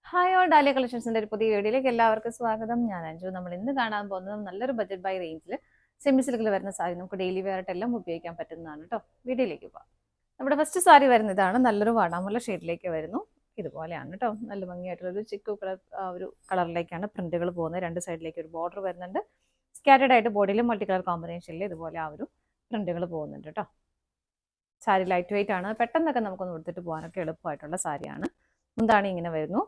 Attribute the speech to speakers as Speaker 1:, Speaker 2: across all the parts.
Speaker 1: Hi all dahlia കളക്ഷൻസിന്റെ ഒരു പുതിയ വീഡിയോയിലേക്ക് എല്ലാവർക്കും സ്വാഗതം. ഞാൻ അഞ്ജു. നമ്മൾ ഇന്ന് കാണാൻ പോകുന്നത് നല്ലൊരു ബഡ്ജറ്റ് ബൈ റേഞ്ചിൽ സെമി സിൽക്കിൽ വരുന്ന സാരി നമുക്ക് ഡെയിലി വെയർ ആയിട്ടെല്ലാം ഉപയോഗിക്കാൻ പറ്റുന്നതാണ് കേട്ടോ. വീഡിയോയിലേക്ക് പോകാം. നമ്മുടെ ഫസ്റ്റ് സാരി വരുന്ന ഇതാണ്. നല്ലൊരു വാടാമുള്ള ഷെയ്ഡിലേക്ക് വരുന്നു. ഇതുപോലെയാണ് കേട്ടോ. നല്ല ഭംഗിയായിട്ടുള്ളൊരു ചിക്കു കളർ ഒരു കളറിലേക്കാണ് പ്രിന്റുകൾ പോകുന്നത്. രണ്ട് സൈഡിലേക്ക് ഒരു ബോർഡർ വരുന്നുണ്ട്. സ്കാറ്റേഡ് ആയിട്ട് ബോഡിയിലും മൾട്ടി കളർ കോമ്പിനേഷനിൽ ഇതുപോലെ ആ ഒരു പ്രിന്റുകൾ പോകുന്നുണ്ട് കേട്ടോ. സാരി ലൈറ്റ് വെയിറ്റ് ആണ്. പെട്ടെന്നൊക്കെ നമുക്കൊന്ന് കൊടുത്തിട്ട് പോകാനൊക്കെ എളുപ്പമായിട്ടുള്ള സാരിയാണ്. മുന്താണി ഇങ്ങനെ വരുന്നു.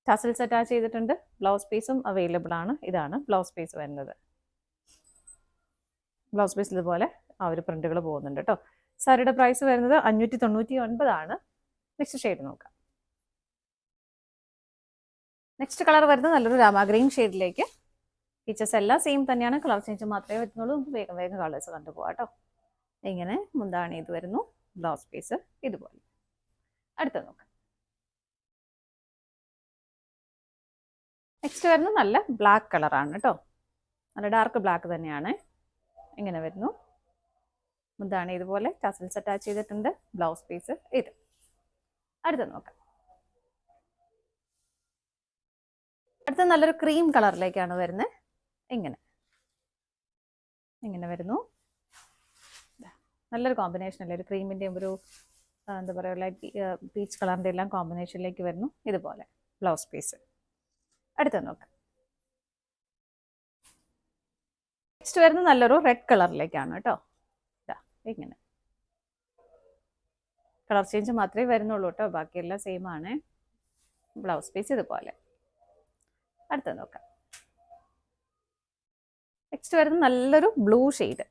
Speaker 1: ടസൽസ് അറ്റാച്ച് ചെയ്തിട്ടുണ്ട്. ബ്ലൗസ് പീസും അവൈലബിൾ ആണ്. ഇതാണ് ബ്ലൗസ് പീസ് വരുന്നത്. ബ്ലൗസ് പീസ് ഇതുപോലെ ആ ഒരു പ്രിന്റുകൾ പോകുന്നുണ്ട് കേട്ടോ. സാരിയുടെ പ്രൈസ് വരുന്നത് 599 ആണ്. നെക്സ്റ്റ് ഷെയ്ഡ് നോക്കാം. നെക്സ്റ്റ് കളർ വരുന്നത് നല്ലൊരു രാമ ഗ്രീൻ ഷെയ്ഡിലേക്ക്. ഫീച്ചേഴ്സ് എല്ലാം സെയിം തന്നെയാണ്. കളർ ചേഞ്ച് മാത്രമേ വരുന്നുള്ളൂ. നമുക്ക് വേഗം വേഗം കളേഴ്സ് കണ്ടുപോകാം കേട്ടോ. ഇങ്ങനെ മുന്താണി ഇത് വരുന്നു. ബ്ലൗസ് പീസ് ഇതുപോലെ. അടുത്ത നോക്കാം. നെക്സ്റ്റ് വരുന്നത് നല്ല ബ്ലാക്ക് കളറാണ് കേട്ടോ. നല്ല ഡാർക്ക് ബ്ലാക്ക് തന്നെയാണ്. ഇങ്ങനെ വരുന്നു. മുന്താണി ഇതുപോലെ ടസൽസ് അറ്റാച്ച് ചെയ്തിട്ടുണ്ട്. ബ്ലൗസ് പീസ് ഇത്. അടുത്ത നോക്കാം. അടുത്ത നല്ലൊരു ക്രീം കളറിലേക്കാണ് വരുന്നത്. ഇങ്ങനെ വരുന്നു. നല്ലൊരു കോമ്പിനേഷൻ അല്ലേ. ഒരു ക്രീമിൻ്റെയും ഒരു എന്താ പറയുക ലൈറ്റ് പീച്ച് കളറിൻ്റെ എല്ലാം കോമ്പിനേഷനിലേക്ക് വരുന്നു. ഇതുപോലെ ബ്ലൗസ് പീസ്. അടുത്ത നോക്കാം. നെക്സ്റ്റ് വരുന്നത് നല്ലൊരു റെഡ് കളറിലേക്കാണ് കേട്ടോ. ഇതാ ഇങ്ങനെ കളർ ചേഞ്ച് മാത്രമേ വരുന്നുള്ളൂ കേട്ടോ. ബാക്കിയെല്ലാം സെയിം ആണ്. ബ്ലൗസ് പീസ് ഇതുപോലെ. അടുത്ത നോക്കാം. നെക്സ്റ്റ് വരുന്നത് നല്ലൊരു ബ്ലൂ ഷെയ്ഡ്.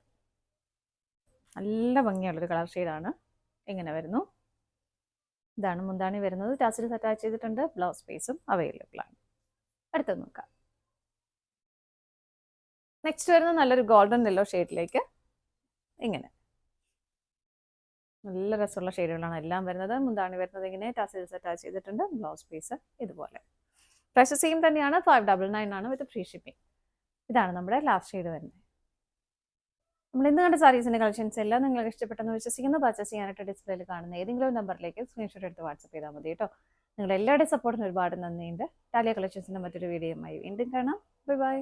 Speaker 1: നല്ല ഭംഗിയുള്ളൊരു കളർ ഷെയ്ഡാണ്. ഇങ്ങനെ വരുന്നു. ഇതാണ് മുന്താണി വരുന്നത്. ടാസൽസ് അറ്റാച്ച് ചെയ്തിട്ടുണ്ട്. ബ്ലൗസ് പീസും അവൈലബിൾ ആണ്. അടുത്ത നോക്കാം. നെക്സ്റ്റ് വരുന്നത് നല്ലൊരു ഗോൾഡൻ യെല്ലോ ഷെയ്ഡിലേക്ക്. ഇങ്ങനെ നല്ല രസമുള്ള ഷെയ്ഡുകളാണ് എല്ലാം വരുന്നത്. മുന്താണി വരുന്നത് ഇങ്ങനെ ടാസൽസ് അറ്റാച്ച് ചെയ്തിട്ടുണ്ട്. ബ്ലൗസ് പീസ് ഇതുപോലെ. പ്രൈസ് സെയിം തന്നെയാണ്. 599 ആണ് വിത്ത് ഫ്രീ ഷിപ്പിംഗ്. ഇതാണ് നമ്മുടെ ലാസ്റ്റ് ഷെയ്ഡ് വരുന്നത്. നമ്മൾ ഇന്ന് കണ്ട സാരീസിന്റെ കളക്ഷൻസ് എല്ലാം നിങ്ങൾക്ക് ഇഷ്ടപ്പെട്ടെന്ന് വിശ്വസിക്കുന്നു. പർച്ചേസ് ചെയ്യാനായിട്ട് ഡിസ്പ്ലേയിൽ കാണുന്ന ഏതെങ്കിലും നമ്പറിലേക്ക് സ്ക്രീൻഷോട്ട് എടുത്ത് വാട്സപ്പ് ചെയ്താൽ മതി കേട്ടോ. നിങ്ങൾ എല്ലാവരുടെയും സപ്പോർട്ടിന് ഒരുപാട് നന്ദിയുണ്ട്. ഡാലിയ കളക്ഷൻസിന്റെ മറ്റൊരു വീഡിയോയുമായി വീണ്ടും കാണാം. Bye bye.